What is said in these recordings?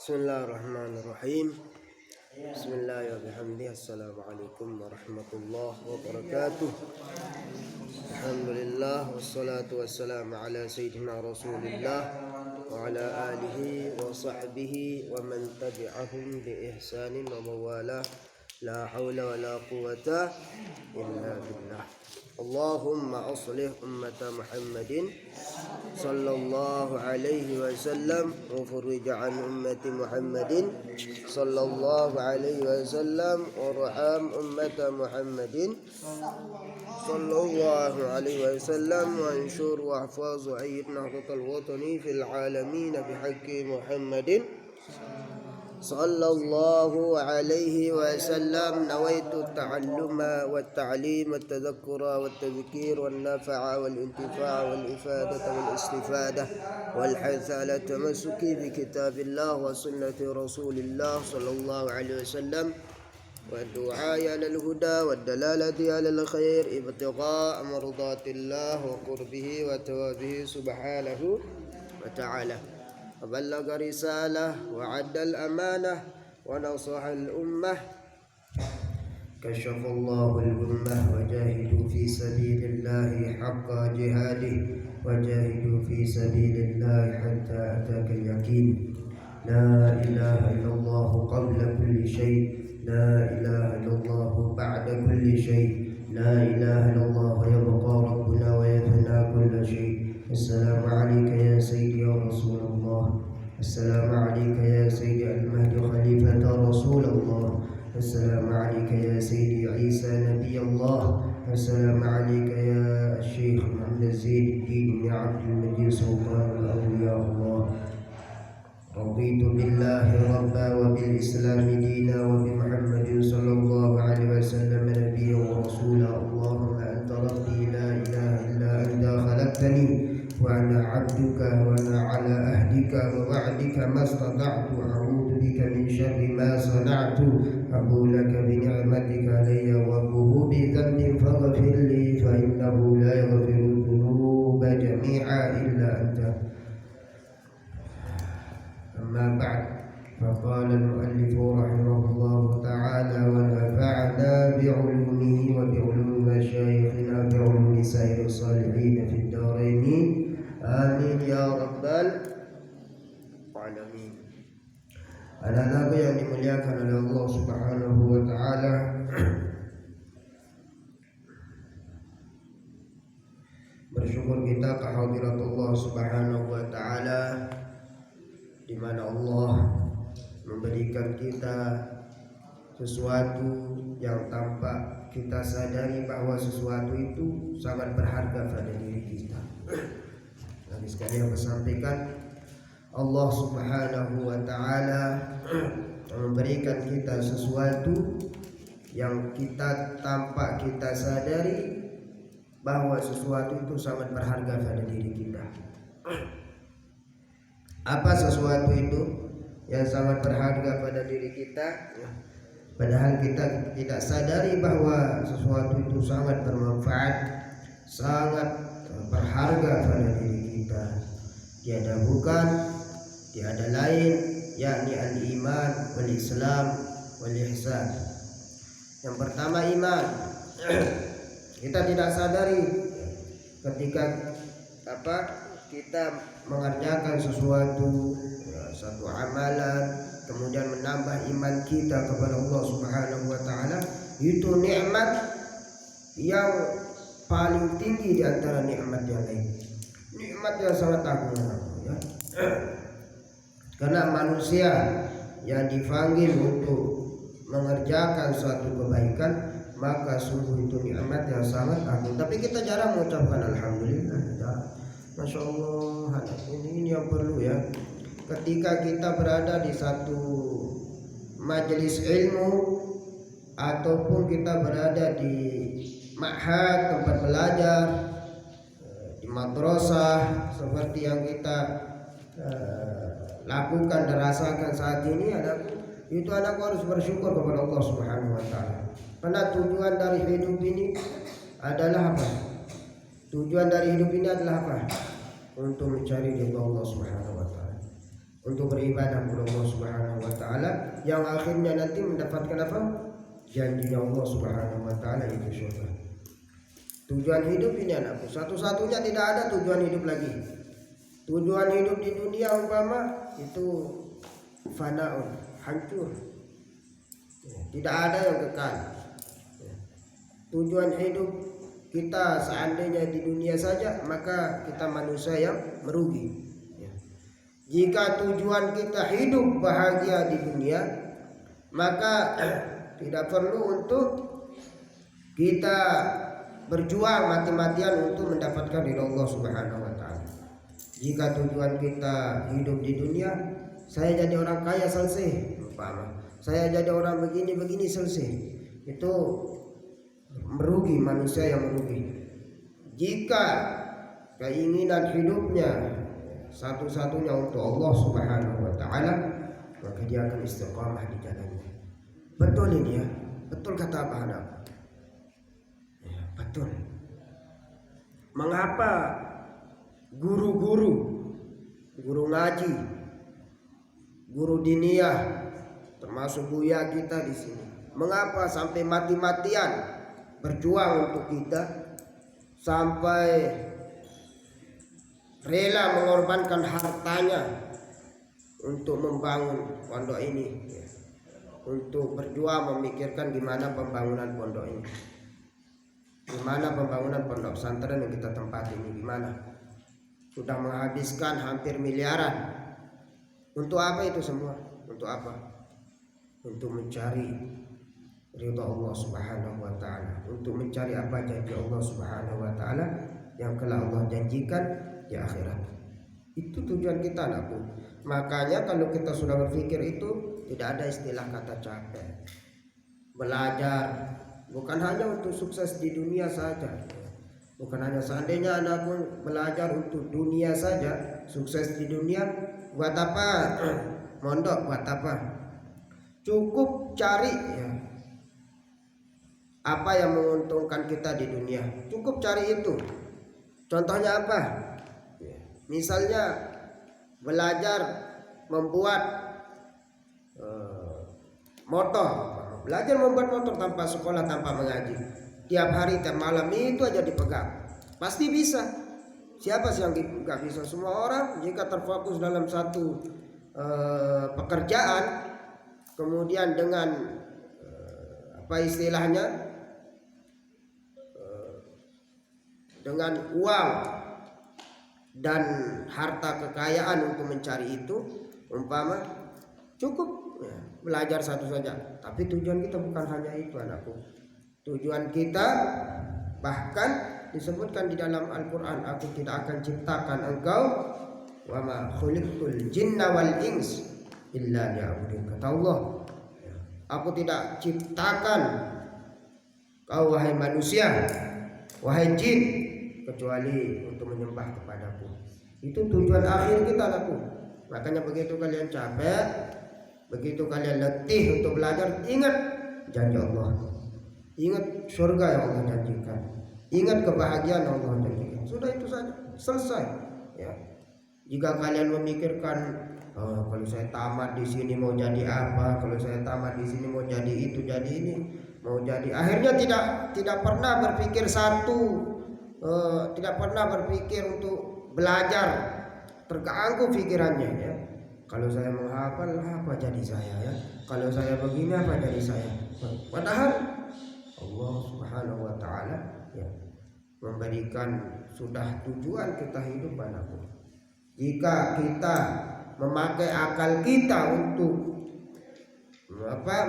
Bismillahirrahmanirrahim. Bismillahirrahmanirrahim. Assalamualaikum warahmatullahi wabarakatuh. Alhamdulillah wassalatu wassalamu ala sayyidina Rasulillah wa ala alihi wa sahbihi wa man tabi'ahum bi ihsanin wa mawalah. La hawla wa la quwata illa billah. Allahumma aslih ummata Muhammadin sallallahu alaihi wasallam wa furij an ummati Muhammadin sallallahu alaihi wasallam wa raham ummata Muhammadin sallallahu alaihi wasallam wa anshur wa ahfaz wa ayyid nahdatal watani fil alamin bihaqqi Muhammadin sallallahu alaihi wasallam. Nawaitu ta'alluma wa ta'lim wa tadhakkura wa tadhkir wa nafa'a wal intifa'a wal ifadata wal istifadah wal hatha ala tamassuki bi kitabillah wa sunnati rasulillah sallallahu alaihi wasallam wa du'a ala al huda wa dalalati ala al khair ibtigha' mardatillah wa qurbihi wa tawabihi subhanahu wa ta'ala. بلغ رسالة وعد الأمانة ونصح الأمة كشف الله الأمة وجاهدوا في سبيل الله حق جهاده وجاهدوا في سبيل الله حتى أتاك اليقين. لا إله إلا الله قبل كل شيء، لا إله إلا الله بعد كل شيء، لا إله إلا الله يبقى ربنا ويفنى كل شيء. السلام عليك يا سيدي يا رسول الله، السلام عليك يا سيدي المهدي خليفة رسول الله، السلام عليك يا سيدي عيسى نبي الله، السلام عليك يا الشيخ محمد زين الدين بن عبد المجيد سلطان الأولياء الله. رضيت بالله ربا وبالإسلام دينا وبمحمد صلى الله عليه وسلم نبيا ورسولا. اللهم أنت ربي لا إله إلا أنت خلقتني وأنا عبدك وأنا على عهدك ووعدك ما استطعت أعوذ بك من شر ما صنعت أبو لك بنعمتك علي وأبوء بذنب فاغفر لي فإنه لا يغفر الذنوب جميعا إلا أنت. أما بعد، فقال المؤلف رحمه الله تعالى ونفعنا بعلومه وبعلوم مشايخنا بعلوم سائر الصالحين في الدارين آمين ya rabbal alamin. Anak-anakku yang dimuliakan oleh Allah Subhanahu wa taala, bersyukur kita kehadirat Allah Subhanahu wa taala di mana Allah memberikan kita sesuatu yang tanpa kita sadari bahwa sesuatu itu sangat berharga pada diri kita. Tadi sekali yang sampaikan, Allah Subhanahu wa taala memberikan kita sesuatu yang kita tanpa kita sadari bahwa sesuatu itu sangat berharga pada diri kita. Apa sesuatu itu yang sangat berharga pada diri kita? Padahal kita tidak sadari bahwa sesuatu itu sangat bermanfaat, sangat berharga pada diri kita. Tiada bukan, tiada lain, yakni al-iman wal islam wal ihsan. Yang pertama iman. Kita tidak sadari ketika kita mengerjakan sesuatu, satu amalan, kemudian menambah iman kita kepada Allah Subhanahu wa taala, itu nikmat yang paling tinggi di antara nikmat yang lain. Nikmat yang sangat agung ya. Karena manusia yang dipanggil untuk mengerjakan suatu kebaikan, maka sungguh itu nikmat yang sangat agung. Tapi kita jarang mengucapkan alhamdulillah. Masya Allah, ini yang perlu ya. Ketika kita berada di satu majelis ilmu ataupun kita berada di ma'had, tempat belajar, di madrasah seperti yang kita lakukan dan rasakan saat ini, itu anak harus bersyukur kepada Allah Subhanahu wa taala. Karena tujuan dari hidup ini adalah apa? Tujuan dari hidup ini adalah apa? Untuk mencari ridha Allah Subhanahu wa taala. untuk beribadah kepada Allah Subhanahu wa taala yang akhirnya nanti mendapatkan apa? Janji Allah Subhanahu wa taala itu surga. Tujuan hidup ini anakku, satu-satunya, tidak ada tujuan hidup lagi. Tujuan hidup di dunia umpama itu fanaun, hancur. Tidak ada yang kekal. Tujuan hidup kita seandainya di dunia saja, maka kita manusia yang merugi. Jika tujuan kita hidup bahagia di dunia, maka tidak perlu untuk kita berjuang mati-matian untuk mendapatkan ridha Allah Subhanahu wa taala. Jika tujuan kita hidup di dunia, saya jadi orang kaya selesai, saya jadi orang begini selesai, itu merugi, manusia yang merugi. Jika keinginan hidupnya satu-satunya untuk Allah Subhanahu wa taala, maka dia akan istiqamah di jalannya. Betul ini ya, betul kata Pak Hanaf. Ya, betul. Mengapa guru ngaji, guru diniyah, termasuk buya kita di sini, mengapa sampai mati-matian berjuang untuk kita, sampai rela mengorbankan hartanya untuk membangun pondok ini, untuk berjuang memikirkan gimana pembangunan pondok ini, gimana pembangunan pondok pesantren yang kita tempati ini, gimana. Sudah menghabiskan hampir miliaran. Untuk apa itu semua? Untuk apa? Untuk mencari ridha Allah Subhanahu wa taala, untuk mencari apa janji Allah Subhanahu wa taala yang telah Allah janjikan di akhirat. Itu tujuan kita, anakku. Makanya kalau kita sudah berpikir itu, tidak ada istilah kata capek. Belajar bukan hanya untuk sukses di dunia saja. Bukan hanya seandainya anakku belajar untuk dunia saja, sukses di dunia, buat apa? Mondok buat apa? Cukup cari ya, apa yang menguntungkan kita di dunia. Cukup cari itu. Contohnya apa? Misalnya belajar membuat motor, belajar membuat motor tanpa sekolah, tanpa mengaji. Tiap hari, tiap malam itu aja dipegang, pasti bisa. Siapa sih yang nggak bisa? Semua orang jika terfokus dalam satu pekerjaan, kemudian dengan apa istilahnya, dengan uang dan harta kekayaan untuk mencari itu, umpama cukup ya, belajar satu saja. Tapi tujuan kita bukan hanya itu, anakku. Tujuan kita bahkan disebutkan di dalam Al-Quran, aku tidak akan ciptakan engkau, wa ma khuliqtul jinna wal ins illa liya'budun, kata Allah. Aku tidak ciptakan kau wahai manusia, wahai jin, kecuali untuk menyembah kepadaku. Itu tujuan akhir kita, anakku. Makanya begitu kalian capek, begitu kalian letih untuk belajar, ingat janji Allah. Ingat surga yang Allah janjikan, ingat kebahagiaan yang Allah janjikan. Sudah itu saja, selesai. Ya. Jika kalian memikirkan, oh, kalau saya tamat di sini mau jadi apa, kalau saya tamat di sini mau jadi itu, jadi ini, mau jadi, akhirnya tidak pernah berpikir tidak pernah berpikir untuk belajar, terganggu pikirannya. Ya. Kalau saya menghafal, apa jadi saya? Ya. Kalau saya begini, apa jadi saya? Padahal Allah Subhanahu wa taala ya memberikan sudah tujuan kita hidup, anakku. Jika kita memakai akal kita untuk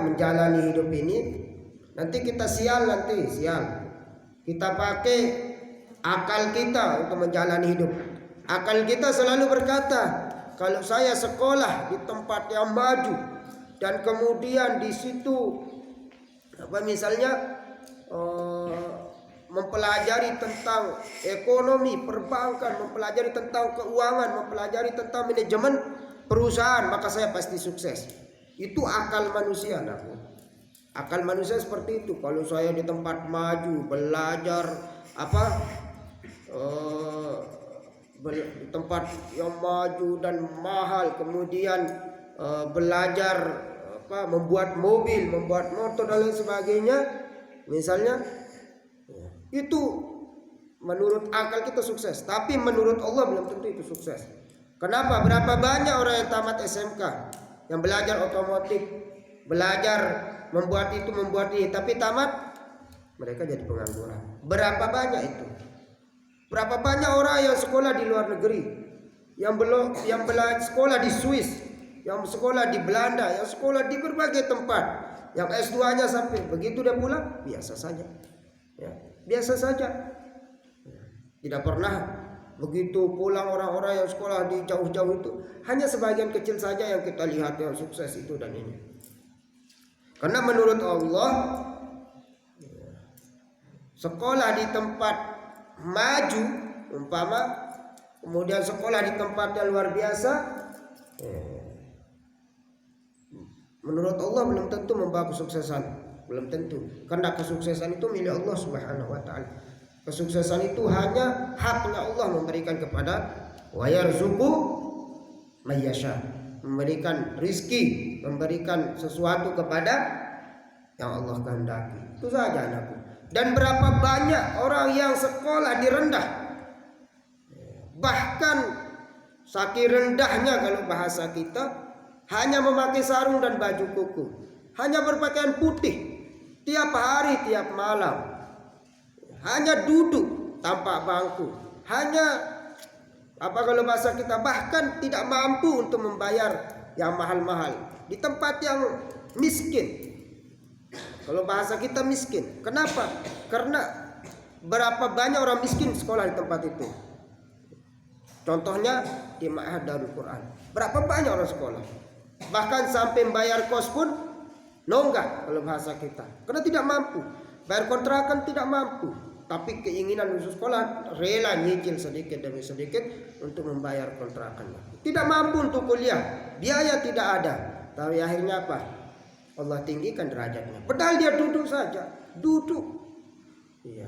menjalani hidup ini, nanti kita sial. Kita pakai akal kita untuk menjalani hidup. Akal kita selalu berkata, kalau saya sekolah di tempat yang maju dan kemudian di situ misalnya mempelajari tentang ekonomi, perbankan, mempelajari tentang keuangan, mempelajari tentang manajemen perusahaan, maka saya pasti sukses. Itu akal manusia, anakku. Akal manusia seperti itu. Kalau saya di tempat maju belajar di tempat yang maju dan mahal, kemudian belajar membuat mobil, membuat motor dan lain sebagainya, misalnya, itu menurut akal kita sukses, tapi menurut Allah belum tentu itu sukses. Kenapa? Berapa banyak orang yang tamat SMK yang belajar otomotif, belajar membuat itu, membuat ini, tapi tamat mereka jadi pengangguran. Berapa banyak itu? Berapa banyak orang yang sekolah di luar negeri, yang belajar sekolah di Swiss, yang sekolah di Belanda, yang sekolah di berbagai tempat, yang S2-nya sampai begitu dia pulang biasa saja, ya, biasa saja. Tidak pernah begitu pulang orang-orang yang sekolah di jauh-jauh itu, hanya sebagian kecil saja yang kita lihat yang sukses itu dan ini. Karena menurut Allah, sekolah di tempat maju umpama, kemudian sekolah di tempat yang luar biasa, menurut Allah belum tentu membawa kesuksesan, belum tentu. Karena kesuksesan itu milik Allah Subhanahu wa taala. Kesuksesan itu hanya haknya Allah memberikan kepada wa yarzuqu may yasha, memberikan rizki, memberikan sesuatu kepada yang Allah kehendaki. Itu saja anakku. Dan berapa banyak orang yang sekolah di rendah, bahkan saking rendahnya kalau bahasa kita, hanya memakai sarung dan baju koko, hanya berpakaian putih tiap hari tiap malam, hanya duduk tanpa bangku, hanya kalau bahasa kita bahkan tidak mampu untuk membayar yang mahal-mahal di tempat yang miskin. Kalau bahasa kita miskin. Kenapa? Karena berapa banyak orang miskin sekolah di tempat itu. Contohnya di Ma'had Darul Quran. Berapa banyak orang sekolah. Bahkan sampai bayar kos pun nonggak kalau bahasa kita. Karena tidak mampu. Bayar kontrakan tidak mampu. Tapi keinginan khusus sekolah rela nyicil sedikit demi sedikit untuk membayar kontrakannya. Tidak mampu untuk kuliah. Biaya tidak ada. Tapi akhirnya apa? Allah tinggikan derajatnya. Padahal dia duduk saja, duduk. Iya.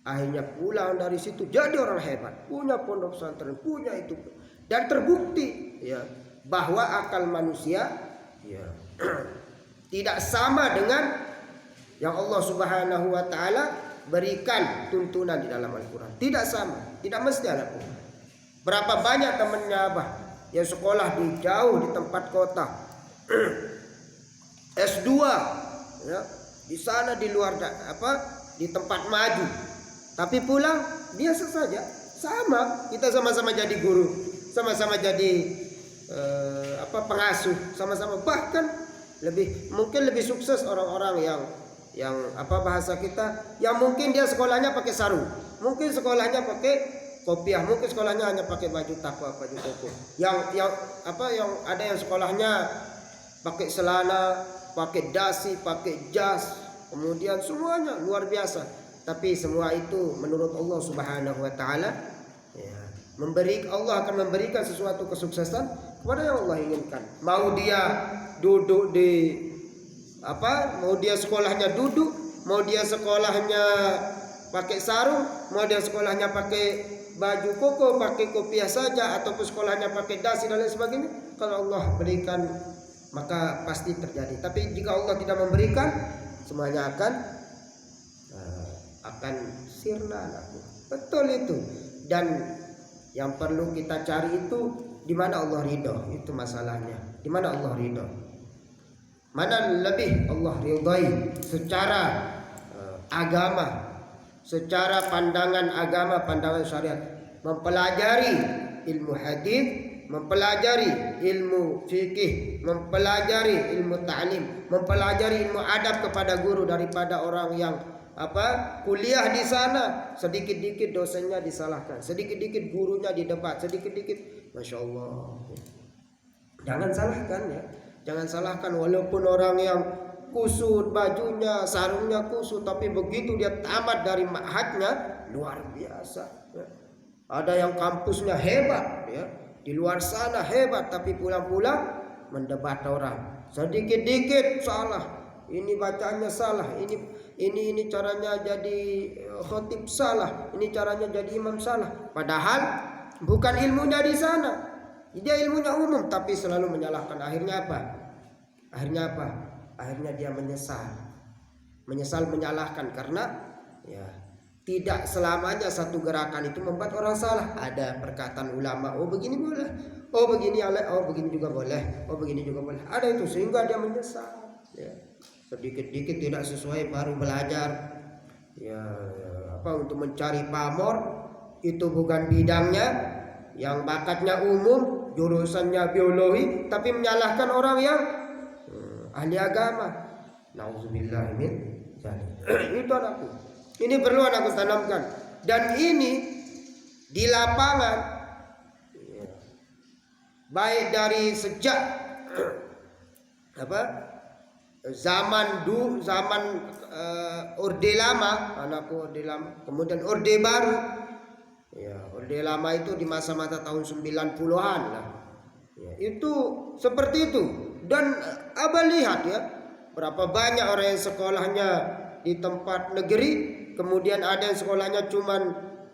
Akhirnya pulang dari situ jadi orang hebat, punya pondok pesantren, punya itu, dan terbukti, ya, bahwa akal manusia, ya, tidak sama dengan yang Allah Subhanahu wa taala berikan tuntunan di dalam Al-Quran. Tidak sama, tidak mesti ada pun. Berapa banyak temannya Abah yang sekolah di jauh di tempat kota. S2, ya, di sana di luar di tempat maju, tapi pulang biasa saja, sama kita sama-sama jadi guru, sama-sama jadi pengasuh, sama-sama, bahkan mungkin lebih sukses orang-orang yang bahasa kita, yang mungkin dia sekolahnya pakai sarung, mungkin sekolahnya pakai kopiah, mungkin sekolahnya hanya pakai baju takwa, baju koko, yang ada yang sekolahnya pakai selana, pakai dasi, pakai jas, kemudian semuanya luar biasa. Tapi semua itu menurut Allah Subhanahu wa taala, ya, Allah akan memberikan sesuatu kesuksesan kepada yang Allah inginkan. Mau dia duduk mau dia sekolahnya duduk, mau dia sekolahnya pakai sarung, mau dia sekolahnya pakai baju koko, pakai kopiah saja, ataupun sekolahnya pakai dasi dan lain sebagainya, kalau Allah berikan maka pasti terjadi. Tapi jika Allah tidak memberikan, semuanya akan sirna, anakku. Betul itu. Dan yang perlu kita cari itu di mana Allah ridho, itu masalahnya. Di mana Allah ridho? Mana lebih Allah ridhai secara agama, secara pandangan agama, pandangan syariat, mempelajari ilmu hadis, mempelajari ilmu fikih, mempelajari ilmu ta'lim, mempelajari ilmu adab kepada guru, daripada orang yang kuliah di sana sedikit-dikit dosennya disalahkan, sedikit-dikit gurunya didebat, sedikit-dikit, masya Allah. Jangan salahkan, ya, jangan salahkan. Walaupun orang yang kusut bajunya, sarungnya kusut, tapi begitu dia tamat dari ma'hadnya luar biasa, ya. Ada yang kampusnya hebat, ya, di luar sana hebat, tapi pulang-pulang mendebat orang, sedikit-dikit salah, ini bacanya salah, ini caranya jadi khotib salah, ini caranya jadi imam salah. Padahal bukan ilmunya di sana. Dia ilmunya umum tapi selalu menyalahkan. Akhirnya apa? Akhirnya dia menyesal menyalahkan karena ya tidak selamanya satu gerakan itu membuat orang salah. Ada perkataan ulama, oh begini boleh, oh begini oh begini juga boleh, oh begini juga boleh. Ada itu sehingga dia menyesal. Ya. Sedikit-dikit tidak sesuai baru belajar. Ya, untuk mencari pamor itu bukan bidangnya, yang bakatnya umum, jurusannya biologi, tapi menyalahkan orang yang ahli agama. Nauzubillah min dzalik. Itu anakku. Ini perlu anakku tanamkan. Dan ini di lapangan, baik dari sejak zaman orde lama, anakku orde lama, kemudian orde baru. Ya, orde lama itu di masa-masa tahun 90-an lah. Ya, itu seperti itu. Dan Abah lihat ya, berapa banyak orang yang sekolahnya di tempat negeri, kemudian ada yang sekolahnya cuman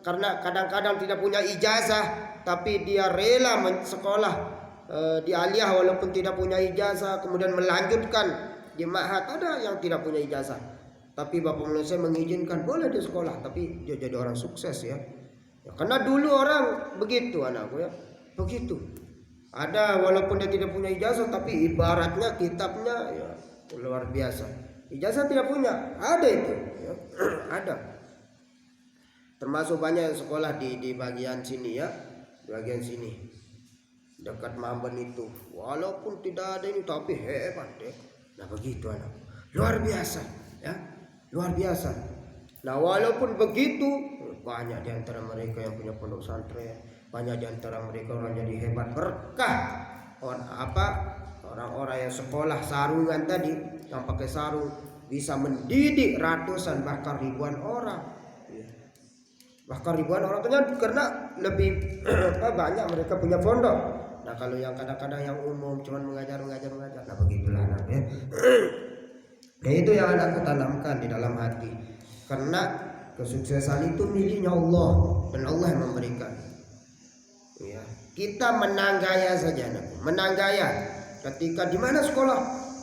karena kadang-kadang tidak punya ijazah, tapi dia rela sekolah di aliyah walaupun tidak punya ijazah, kemudian melanjutkan di ma'had. Ada yang tidak punya ijazah, tapi Bapak Malaysia mengizinkan boleh di sekolah, tapi dia jadi orang sukses ya. Ya, karena dulu orang begitu anakku ya, begitu. Ada walaupun dia tidak punya ijazah, tapi ibaratnya kitabnya ya luar biasa. Ijazah tidak punya, ada itu, ya. Ada. Termasuk banyak yang sekolah di bagian sini ya, bagian sini dekat Mamben itu. Walaupun tidak ada ini, tapi hebat deh. Nah begitu anak, luar biasa, ya, luar biasa. Nah walaupun begitu, banyak di antara mereka yang punya pondok pesantren, banyak di antara mereka orang jadi hebat berkah. Orang-orang yang sekolah sarungan tadi, yang pakai sarung, bisa mendidik ratusan bahkan ribuan orang. Bahkan ribuan orang karena lebih banyak mereka punya pondok. Nah kalau yang kadang-kadang yang umum cuman mengajar, nah begitulah anaknya. Nah itu yang anakku tanamkan di dalam hati, karena kesuksesan itu miliknya Allah dan Allah yang memberikan. Ya, kita menanggaya saja, menanggaya. Ketika di mana sekolah?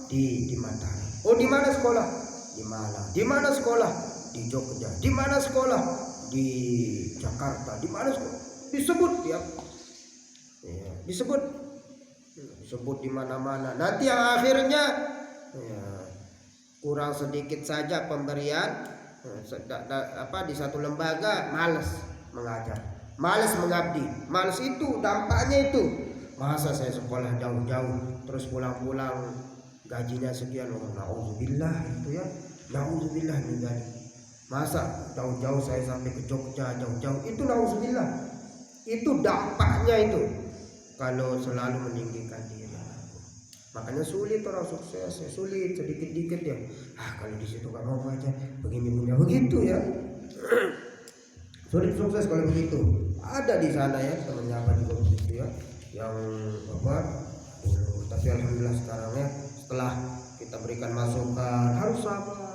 Di Mataram. Oh di mana sekolah? Di Malang. Di mana sekolah? Di Jogja. Di mana sekolah? Di Jakarta. Di mana sekolah? Disebut ya. Ya, disebut di mana-mana. Nanti yang akhirnya ya, kurang sedikit saja pemberian. Di satu lembaga malas mengajar, malas mengabdi, malas itu dampaknya itu. Masa saya sekolah jauh-jauh terus pulang-pulang gajinya sekian, nauzubillah itu ya, nauzubillah min dzalik. Masa jauh-jauh saya sampai ke Jogja jauh-jauh, itu nauzubillah. Itu dampaknya itu kalau selalu meninggikan diri. Makanya sulit orang sukses, ya sulit sedikit-dikit ya. Kalau di situ gak mau aja begini punya begitu ya. Sulit sukses kalau begitu. Ada di sana ya temannya apa juga begitu ya. Yang tapi alhamdulillah sekarang ya, setelah kita berikan masukan harus sabar,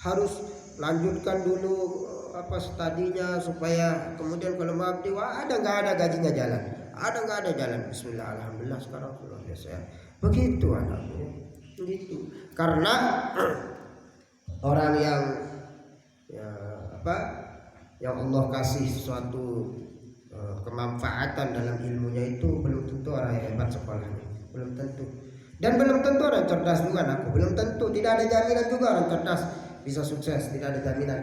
harus lanjutkan dulu studinya supaya kemudian kalau mengabdi nggak ada gajinya jalan, nggak ada jalan. Bismillah, alhamdulillah sekarang luar biasa ya. Begitu anaknya, begitu. Karena orang yang yang Allah kasih sesuatu kemanfaatan dalam ilmunya itu belum tentu orang yang hebat sekolahnya, belum tentu. Dan belum tentu orang cerdas juga anakku, belum tentu. Tidak ada jaminan juga orang cerdas bisa sukses, tidak ada jaminan.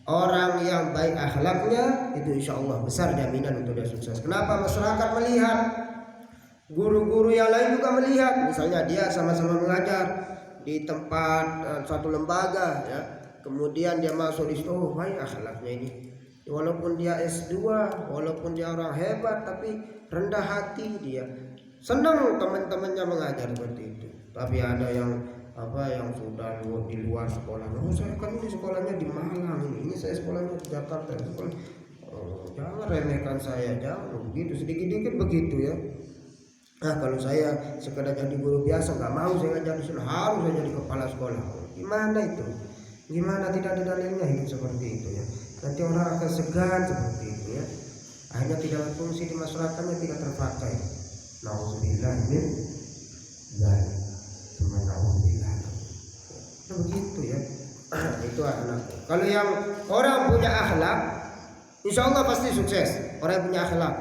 Orang yang baik akhlaknya itu insya Allah besar jaminan untuk dia sukses. Kenapa? Masyarakat melihat, guru-guru yang lain juga melihat. Misalnya dia sama-sama mengajar di tempat suatu lembaga ya, kemudian dia masuk di situ, oh baik akhlaknya ini. Walaupun dia S2, walaupun dia orang hebat, tapi rendah hati dia. Senang teman-temannya mengajar seperti itu. Tapi ada yang yang sudah di luar sekolah. Oh saya kan ini sekolahnya di Malang ini saya sekolahnya di Jakarta. Jangan remehkan saya, jangan begitu, sedikit-sedikit begitu ya. Nah kalau saya sekedar jadi guru biasa, nggak mau saya ngajar di sana, harus saya jadi kepala sekolah. Gimana itu? Gimana tidak ada dalilnya hidup seperti itu ya? Nanti orang akan segan seperti itu ya. Akhirnya tidak berfungsi di masyarakatnya, tidak terpakai. Nauzubillah min dzalik. Cuma nauzubillah. Nah, begitu ya. Itu anakku. Kalau yang orang punya akhlak, insya Allah pasti sukses. Orang yang punya akhlak.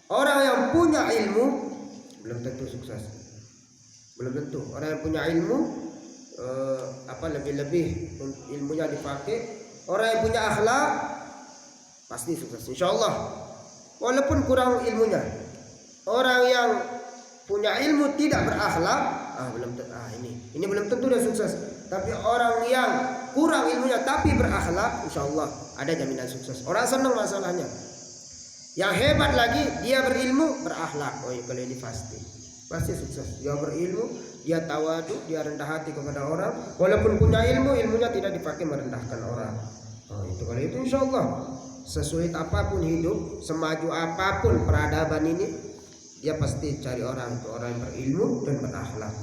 Orang yang punya ilmu belum tentu sukses. Belum tentu. Orang yang punya ilmu lebih-lebih ilmunya dipakai. Orang yang punya akhlak pasti sukses insya Allah, walaupun kurang ilmunya. Orang yang punya ilmu tidak berakhlak, ini belum tentu dia sukses. Tapi orang yang kurang ilmunya tapi berakhlak, insya Allah ada jaminan sukses. Orang senang masalahnya. Yang hebat lagi dia berilmu, berakhlak. Oh, kalau ini pasti sukses. Dia berilmu, dia tawadu, dia rendah hati kepada orang, walaupun punya ilmu, ilmunya tidak dipakai merendahkan orang. Oh, itu kalau itu insya Allah sesulit apapun hidup, semaju apapun peradaban ini, dia pasti cari orang yang berilmu dan berakhlak.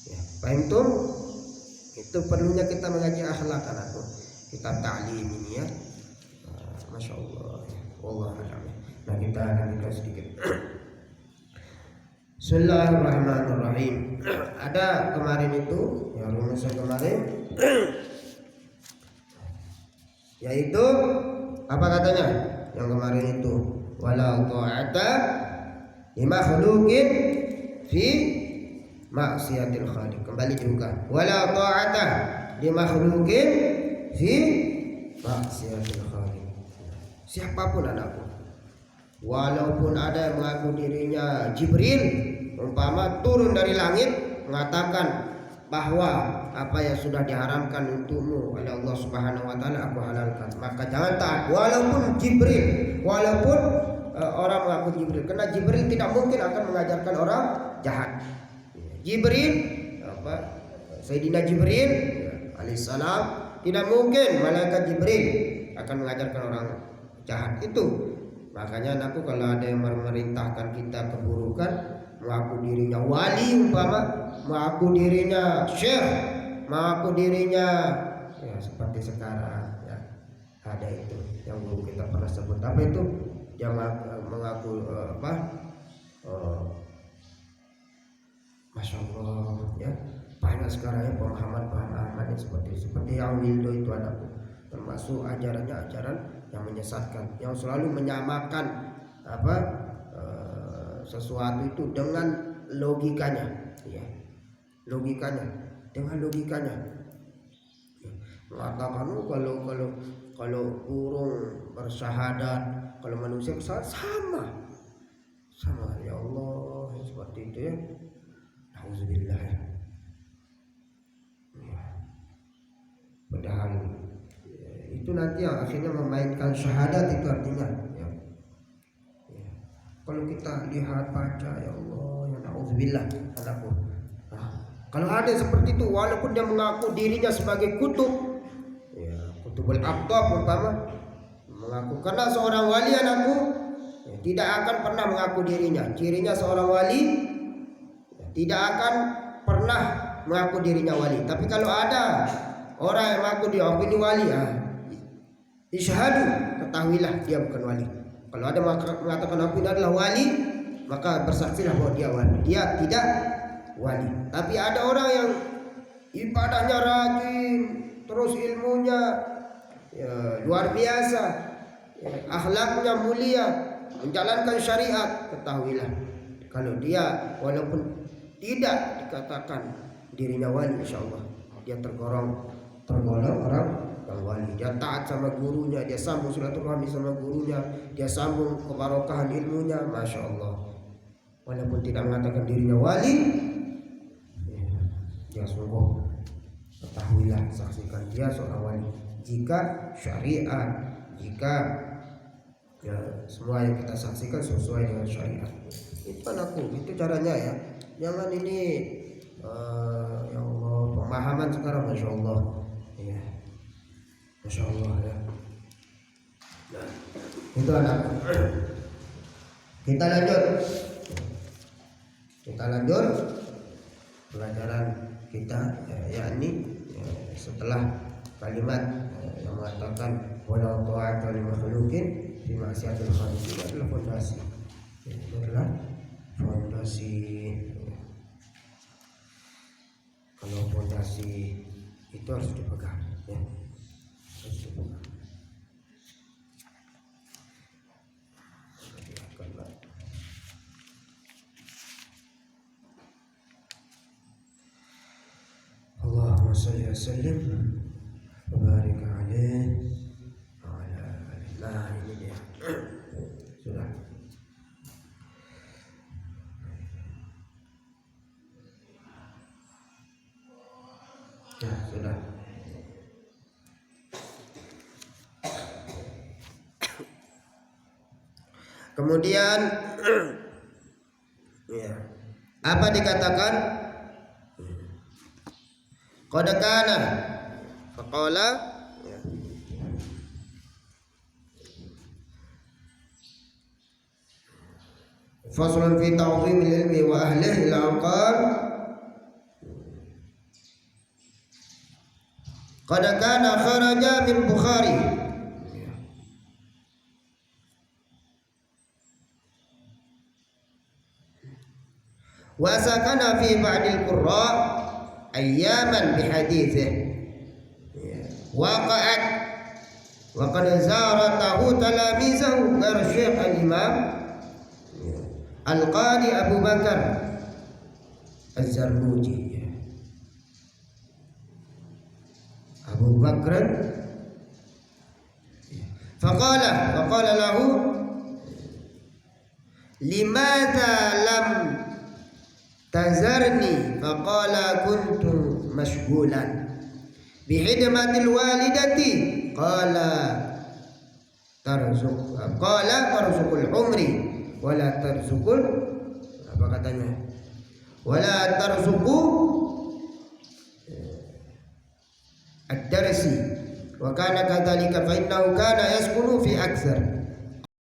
Ya, paham tuh? Itu perlunya kita mengaji akhlak anakku. Kitab ta'lim ini ya. Masya Allah. Wallahu a'lam. Nah, kita lanjutkan sedikit. Bismillahirrahmanirrahim. Ada kemarin itu yang rumusnya kemarin yaitu apa katanya? Yang kemarin itu wala ta'ata li makhluqin fi maksiatil khaliq. Kembali juga wala ta'ata li makhluqin fi maksiatil khaliq. Siapapun anakku, walaupun ada yang mengaku dirinya Jibril, umpama turun dari langit mengatakan bahwa apa yang sudah diharamkan untukmu oleh Allah Subhanahu wa taala aku halalkan, maka jangan taat walaupun Jibril, walaupun orang mengaku Jibril, karena Jibril tidak mungkin akan mengajarkan orang jahat. Jibril Sayyidina Jibril alaihissalam tidak mungkin malaikat Jibril akan mengajarkan orang jahat itu. Makanya anakku, kalau ada yang memerintahkan kita keburukan, mengaku dirinya wali umpama, mengaku dirinya syekh, mengaku dirinya ya seperti sekarang ya, ada itu yang dulu kita pernah sebut apa itu, yang mengaku Masya Allah ya, banyak sekarang ya pemahaman yang seperti yang Wildo itu anakku, termasuk ajaran yang menyesatkan, yang selalu menyamakan sesuatu itu dengan logikanya, ya. Dengan logikanya. Mengatakan kalau burung bersyahadat, kalau manusia bersyahadat sama ya Allah, seperti itu ya. Alhamdulillah ya. Padahal itu nanti yang akhirnya memainkan syahadat itu artinya ya. Kalau kita lihat baca ya Allah ya na'udzubillah anakku. Kalau ada seperti itu, walaupun dia mengaku dirinya sebagai kutub ya, kutubul aqtab umpama, mengaku karena seorang wali anakku ya, tidak akan pernah mengaku cirinya seorang wali ya, tidak akan pernah mengaku dirinya wali. Tapi kalau ada orang yang mengaku dia ini wali ya, isyhadu, ketahuilah dia bukan wali. Kalau ada mengatakan aku ini adalah wali, maka bersaksilah bahwa dia wali. Dia tidak wali. Tapi ada orang yang ibadahnya rajin, terus ilmunya ya, luar biasa, ya, akhlaknya mulia, menjalankan syariat, ketahuilah kalau dia walaupun tidak dikatakan dirinya wali, insyaallah dia tergolong orang yang wali. Dia taat sama gurunya, dia sambung silaturahmi sama gurunya, dia sambung kebarokahan ilmunya, masya Allah. Walaupun tidak mengatakan dirinya wali, ya sungguh ketahuilah, saksikan dia seorang wali. Jika syariat, jika ya, semua yang kita saksikan sesuai dengan syariat, itu anakku, itu caranya ya. Jangan ini ya Allah, pemahaman sekarang masya Allah ya. Masya Allah ya. Nah, itu anak. Kita lanjut pelajaran kita yakni setelah kalimat yang mengatakan wala ta'ata li makhluqin fi maksiatil khaliq itu adalah fondasi. Itu adalah fondasi. Kalau fondasi itu harus dipegang, ya. Harus dipegang. Allahumma shalli wa sallim wa barik alaihi wa ala alihi. Nah, ini dia. Sudah. Ya, sudah. Kemudian ya, apa dikatakan? Qad kana faqala ya. Faslun fi ta'zim al-ilmi wa ahlihi al-aqal. Qad kana kharaja min Bukhari. Wa sakana fi ba'dil qurra ayyaman bihadithihi. Waqa'at wa qad zaratahu talamizahu gar Syekh al-Imam Al-Qadi Abu Bakar Az-Zarnuji. Abu Bakr faqala lahu limadha lam tazarni faqala kuntu mashghulan bihidmatil walidati qala tarzuqul umri wala tarzukul, apa katanya, wala tarzuku ad-darsi wa kana kadzalika fa innahu kana yaskunu fi aktsar.